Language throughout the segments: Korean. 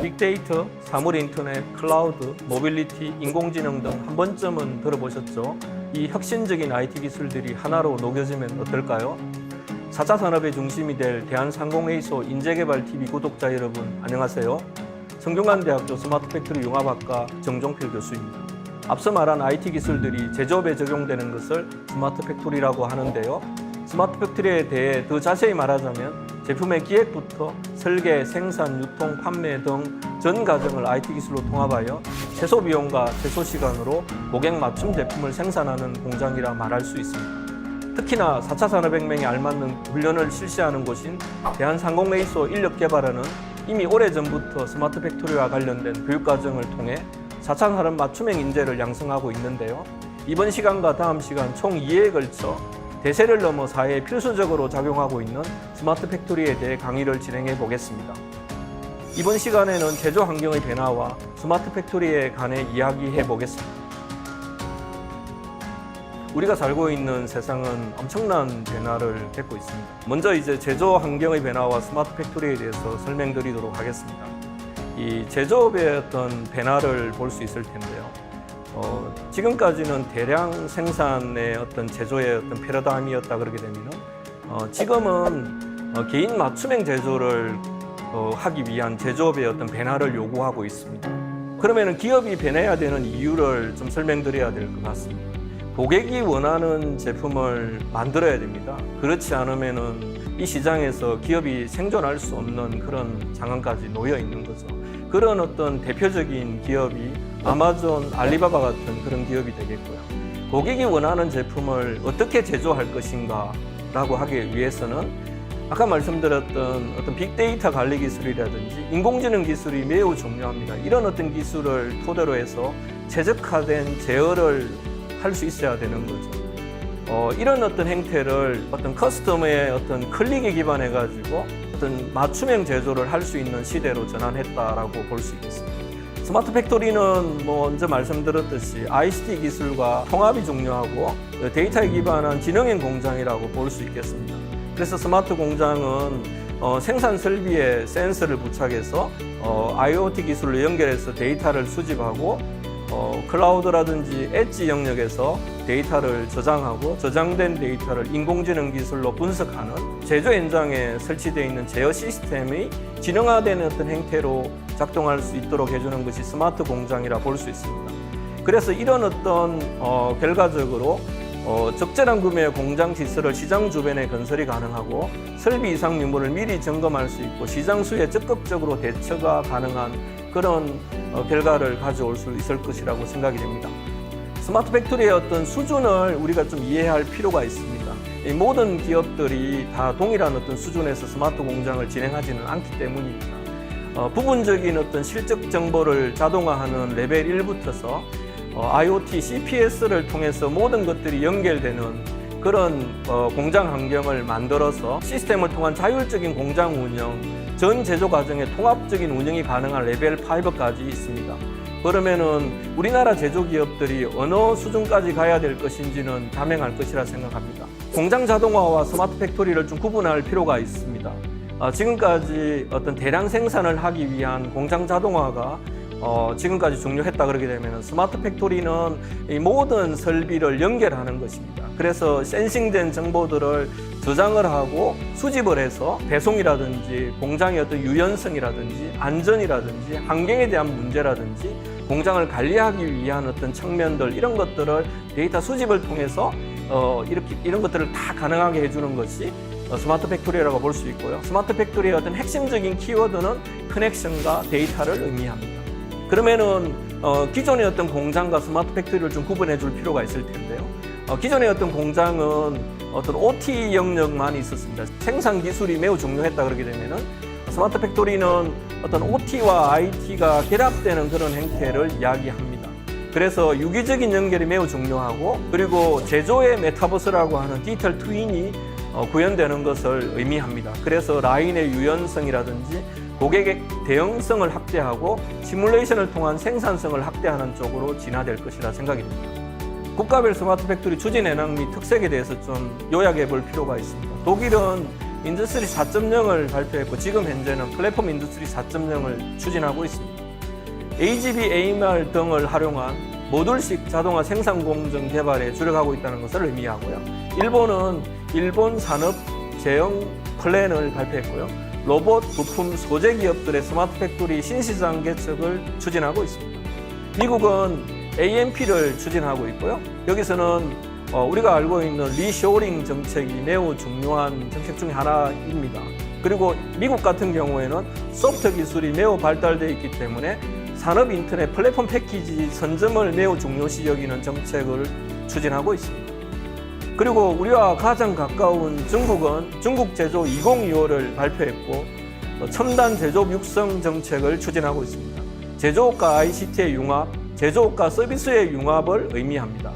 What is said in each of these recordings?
빅데이터, 사물 인터넷, 클라우드, 모빌리티, 인공지능 등 한 번쯤은 들어보셨죠? 이 혁신적인 IT 기술들이 하나로 녹여지면 어떨까요? 4차 산업의 중심이 될 대한상공회의소 인재개발TV 구독자 여러분, 안녕하세요. 성균관대학교 스마트팩토리 융합학과 정종필 교수입니다. 앞서 말한 IT 기술들이 제조업에 적용되는 것을 스마트팩토리라고 하는데요. 스마트팩토리에 대해 더 자세히 말하자면 제품의 기획부터 설계, 생산, 유통, 판매 등 전 과정을 IT 기술로 통합하여 최소 비용과 최소 시간으로 고객 맞춤 제품을 생산하는 공장이라 말할 수 있습니다. 특히나 4차 산업혁명에 알맞는 훈련을 실시하는 곳인 대한상공회의소 인력개발원은 이미 오래전부터 스마트 팩토리와 관련된 교육과정을 통해 4차 산업 맞춤형 인재를 양성하고 있는데요. 이번 시간과 다음 시간 총 2회에 걸쳐 대세를 넘어 사회에 필수적으로 작용하고 있는 스마트 팩토리에 대해 강의를 진행해 보겠습니다. 이번 시간에는 제조 환경의 변화와 스마트 팩토리에 관해 이야기해 보겠습니다. 우리가 살고 있는 세상은 엄청난 변화를 겪고 있습니다. 먼저 이제 제조 환경의 변화와 스마트 팩토리에 대해서 설명드리도록 하겠습니다. 이 제조업의 어떤 변화를 볼 수 있을 텐데요. 지금까지는 대량 생산의 어떤 제조의 어떤 패러다임이었다 그러게 되면 지금은 개인 맞춤형 제조를 하기 위한 제조업의 어떤 변화를 요구하고 있습니다. 그러면 기업이 변해야 되는 이유를 좀 설명드려야 될 것 같습니다. 고객이 원하는 제품을 만들어야 됩니다. 그렇지 않으면은 이 시장에서 기업이 생존할 수 없는 그런 상황까지 놓여 있는 거죠. 그런 어떤 대표적인 기업이 아마존, 알리바바 같은 그런 기업이 되겠고요. 고객이 원하는 제품을 어떻게 제조할 것인가 라고 하기 위해서는 아까 말씀드렸던 어떤 빅데이터 관리 기술이라든지 인공지능 기술이 매우 중요합니다. 이런 어떤 기술을 토대로 해서 최적화된 제어를 할 수 있어야 되는 거죠. 이런 어떤 행태를 어떤 커스텀의 어떤 클릭에 기반해 가지고 어떤 맞춤형 제조를 할 수 있는 시대로 전환했다라고 볼 수 있겠습니다. 스마트 팩토리는 먼저 말씀드렸듯이 ICT 기술과 통합이 중요하고 데이터에 기반한 지능형 공장이라고 볼 수 있겠습니다. 그래서 스마트 공장은 생산 설비에 센서를 부착해서 IoT 기술로 연결해서 데이터를 수집하고 클라우드라든지 엣지 영역에서 데이터를 저장하고 저장된 데이터를 인공지능 기술로 분석하는 제조 현장에 설치되어 있는 제어 시스템이 지능화되는 어떤 행태로 작동할 수 있도록 해주는 것이 스마트 공장이라 볼 수 있습니다. 그래서 이런 어떤 결과적으로 적절한 구매의 공장 시설을 시장 주변에 건설이 가능하고 설비 이상 유무를 미리 점검할 수 있고 시장 수에 적극적으로 대처가 가능한 그런 결과를 가져올 수 있을 것이라고 생각이 됩니다. 스마트 팩토리의 어떤 수준을 우리가 좀 이해할 필요가 있습니다. 이 모든 기업들이 다 동일한 어떤 수준에서 스마트 공장을 진행하지는 않기 때문입니다. 부분적인 어떤 실적 정보를 자동화하는 레벨 1부터서 IoT, CPS를 통해서 모든 것들이 연결되는 그런 공장 환경을 만들어서 시스템을 통한 자율적인 공장 운영, 전 제조 과정의 통합적인 운영이 가능한 레벨 5까지 있습니다. 그러면은 우리나라 제조 기업들이 어느 수준까지 가야 될 것인지는 자명할 것이라 생각합니다. 공장 자동화와 스마트 팩토리를 좀 구분할 필요가 있습니다. 지금까지 어떤 대량 생산을 하기 위한 공장 자동화가 지금까지 중요했다 그러게 되면 스마트 팩토리는 이 모든 설비를 연결하는 것입니다. 그래서 센싱된 정보들을 저장을 하고 수집을 해서 배송이라든지 공장의 어떤 유연성이라든지 안전이라든지 환경에 대한 문제라든지 공장을 관리하기 위한 어떤 측면들 이런 것들을 데이터 수집을 통해서 이런 것들을 다 가능하게 해주는 것이 스마트 팩토리라고 볼 수 있고요. 스마트 팩토리의 어떤 핵심적인 키워드는 커넥션과 데이터를 의미합니다. 그러면은 기존의 어떤 공장과 스마트 팩토리를 좀 구분해 줄 필요가 있을 텐데요. 기존의 어떤 공장은 어떤 OT 영역만 있었습니다. 생산 기술이 매우 중요했다 그러게 되면은 스마트 팩토리는 어떤 OT와 IT가 결합되는 그런 행태를 이야기합니다. 그래서 유기적인 연결이 매우 중요하고 그리고 제조의 메타버스라고 하는 디지털 트윈이 구현되는 것을 의미합니다. 그래서 라인의 유연성이라든지 고객의 대응성을 확대하고 시뮬레이션을 통한 생산성을 확대하는 쪽으로 진화될 것이라 생각이 듭니다. 국가별 스마트 팩토리 추진 현황 및 특색에 대해서 좀 요약해 볼 필요가 있습니다. 독일은 인더스트리 4.0을 발표했고 지금 현재는 플랫폼 인더스트리 4.0을 추진하고 있습니다. AGV, AMR 등을 활용한 모듈식 자동화 생산 공정 개발에 주력하고 있다는 것을 의미하고요. 일본은 일본 산업 제형 플랜을 발표했고요. 로봇 부품 소재 기업들의 스마트 팩토리 신시장 개척을 추진하고 있습니다. 미국은 AMP를 추진하고 있고요. 여기서는 우리가 알고 있는 리쇼링 정책이 매우 중요한 정책 중에 하나입니다. 그리고 미국 같은 경우에는 소프트 기술이 매우 발달되어 있기 때문에 산업 인터넷 플랫폼 패키지 선점을 매우 중요시 여기는 정책을 추진하고 있습니다. 그리고 우리와 가장 가까운 중국은 중국 제조 2025를 발표했고 첨단 제조업 육성 정책을 추진하고 있습니다. 제조업과 ICT의 융합, 제조업과 서비스의 융합을 의미합니다.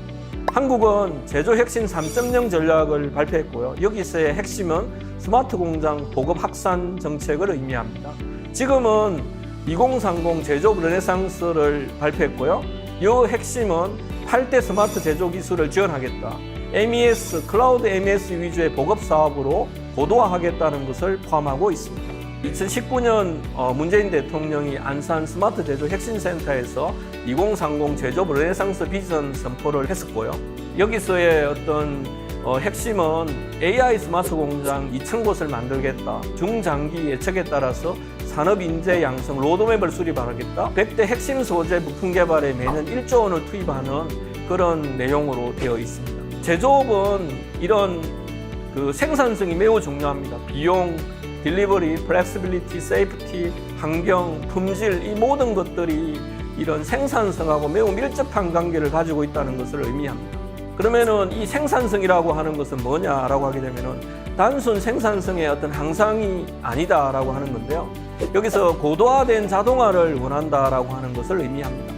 한국은 제조 혁신 3.0 전략을 발표했고요. 여기서의 핵심은 스마트 공장 보급 확산 정책을 의미합니다. 지금은 2030 제조업 르네상스를 발표했고요. 이 핵심은 8대 스마트 제조 기술을 지원하겠다. MES, 클라우드 MES 위주의 보급 사업으로 고도화하겠다는 것을 포함하고 있습니다. 2019년 문재인 대통령이 안산 스마트 제조 혁신센터에서 2030 제조업 르네상스 비전 선포를 했었고요. 여기서의 어떤 핵심은 AI 스마트 공장 2,000곳을 만들겠다. 중장기 예측에 따라서 산업 인재 양성 로드맵을 수립하겠다. 100대 핵심 소재 부품 개발에 매년 1조 원을 투입하는 그런 내용으로 되어 있습니다. 제조업은 이런 생산성이 매우 중요합니다. 비용, 딜리버리, 플렉시빌리티, 세이프티, 환경, 품질 이 모든 것들이 이런 생산성하고 매우 밀접한 관계를 가지고 있다는 것을 의미합니다. 그러면은 이 생산성이라고 하는 것은 뭐냐라고 하게 되면은 단순 생산성의 어떤 향상이 아니다라고 하는 건데요. 여기서 고도화된 자동화를 원한다라고 하는 것을 의미합니다.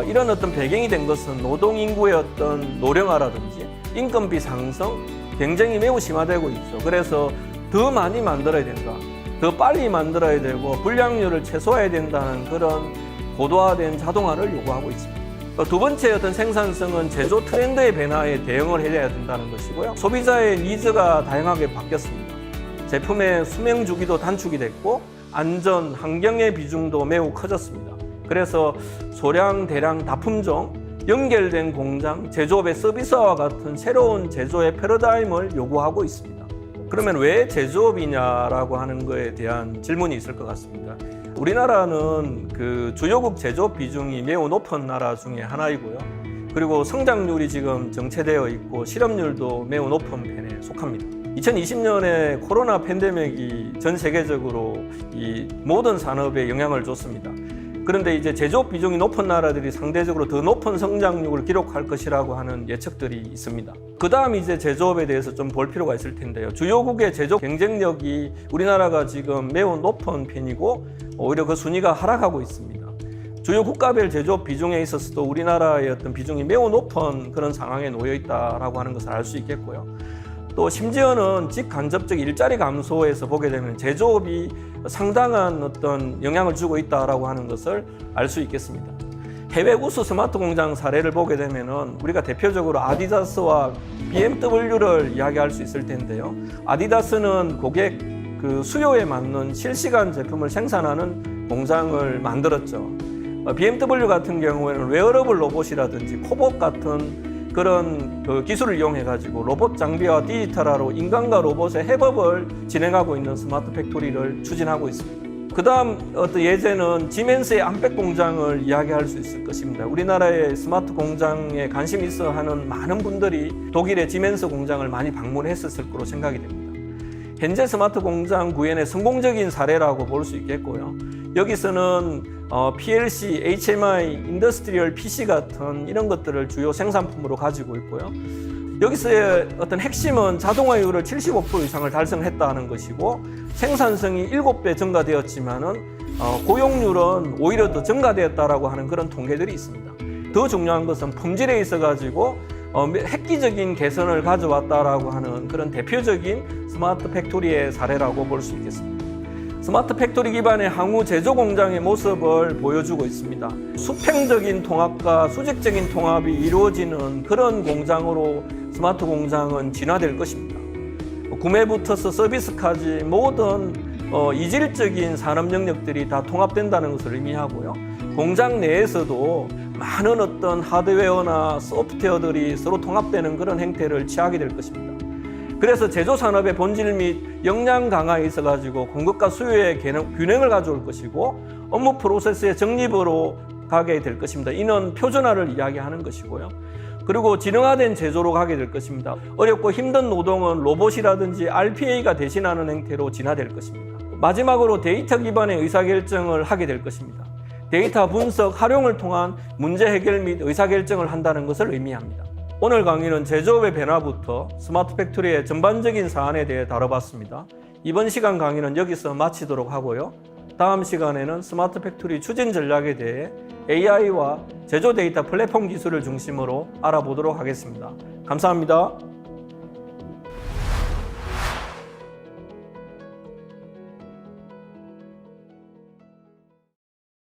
이런 어떤 배경이 된 것은 노동 인구의 어떤 노령화라든지 인건비 상승, 경쟁이 매우 심화되고 있죠. 그래서 더 많이 만들어야 된다. 더 빨리 만들어야 되고 불량률을 최소화해야 된다는 그런 고도화된 자동화를 요구하고 있습니다. 두 번째 어떤 생산성은 제조 트렌드의 변화에 대응을 해야 된다는 것이고요. 소비자의 니즈가 다양하게 바뀌었습니다. 제품의 수명 주기도 단축이 됐고 안전, 환경의 비중도 매우 커졌습니다. 그래서 소량, 대량, 다품종, 연결된 공장, 제조업의 서비스와 같은 새로운 제조의 패러다임을 요구하고 있습니다. 그러면 왜 제조업이냐라고 하는 것에 대한 질문이 있을 것 같습니다. 우리나라는 주요국 제조업 비중이 매우 높은 나라 중에 하나이고요. 그리고 성장률이 지금 정체되어 있고 실업률도 매우 높은 편에 속합니다. 2020년에 코로나 팬데믹이 전 세계적으로 이 모든 산업에 영향을 줬습니다. 그런데 이제 제조업 비중이 높은 나라들이 상대적으로 더 높은 성장률을 기록할 것이라고 하는 예측들이 있습니다. 그 다음 이제 제조업에 대해서 좀 볼 필요가 있을 텐데요. 주요국의 제조업 경쟁력이 우리나라가 지금 매우 높은 편이고 오히려 그 순위가 하락하고 있습니다. 주요 국가별 제조업 비중에 있어서도 우리나라의 어떤 비중이 매우 높은 그런 상황에 놓여 있다라고 하는 것을 알 수 있겠고요. 또 심지어는 직간접적 일자리 감소에서 보게 되면 제조업이 상당한 어떤 영향을 주고 있다라고 하는 것을 알 수 있겠습니다. 해외 우수 스마트 공장 사례를 보게 되면은 우리가 대표적으로 아디다스와 BMW를 이야기할 수 있을 텐데요. 아디다스는 고객 수요에 맞는 실시간 제품을 생산하는 공장을 만들었죠. BMW 같은 경우에는 웨어러블 로봇이라든지 코봇 같은 그런 기술을 이용해 가지고 로봇 장비와 디지털화로 인간과 로봇의 협업을 진행하고 있는 스마트 팩토리를 추진하고 있습니다. 그 다음 어떤 예제는 지멘스의 암백 공장을 이야기할 수 있을 것입니다. 우리나라의 스마트 공장에 관심 있어 하는 많은 분들이 독일의 지멘스 공장을 많이 방문했었을 거로 생각이 됩니다. 현재 스마트 공장 구현의 성공적인 사례라고 볼 수 있겠고요. 여기서는 PLC, HMI, 인더스트리얼 PC 같은 이런 것들을 주요 생산품으로 가지고 있고요. 여기서의 어떤 핵심은 자동화율을 75% 이상을 달성했다는 것이고 생산성이 7배 증가되었지만은 고용률은 오히려 더 증가되었다라고 하는 그런 통계들이 있습니다. 더 중요한 것은 품질에 있어 가지고 획기적인 개선을 가져왔다라고 하는 그런 대표적인 스마트 팩토리의 사례라고 볼 수 있겠습니다. 스마트 팩토리 기반의 항우 제조 공장의 모습을 보여주고 있습니다. 수평적인 통합과 수직적인 통합이 이루어지는 그런 공장으로 스마트 공장은 진화될 것입니다. 구매부터서 서비스까지 모든 이질적인 산업 영역들이 다 통합된다는 것을 의미하고요. 공장 내에서도 많은 어떤 하드웨어나 소프트웨어들이 서로 통합되는 그런 행태를 취하게 될 것입니다. 그래서 제조 산업의 본질 및 역량 강화에 있어 가지고 공급과 수요의 균형을 가져올 것이고 업무 프로세스의 정립으로 가게 될 것입니다. 이는 표준화를 이야기하는 것이고요. 그리고 지능화된 제조로 가게 될 것입니다. 어렵고 힘든 노동은 로봇이라든지 RPA가 대신하는 행태로 진화될 것입니다. 마지막으로 데이터 기반의 의사결정을 하게 될 것입니다. 데이터 분석, 활용을 통한 문제 해결 및 의사결정을 한다는 것을 의미합니다. 오늘 강의는 제조업의 변화부터 스마트 팩토리의 전반적인 사안에 대해 다뤄봤습니다. 이번 시간 강의는 여기서 마치도록 하고요. 다음 시간에는 스마트 팩토리 추진 전략에 대해 AI와 제조 데이터 플랫폼 기술을 중심으로 알아보도록 하겠습니다. 감사합니다.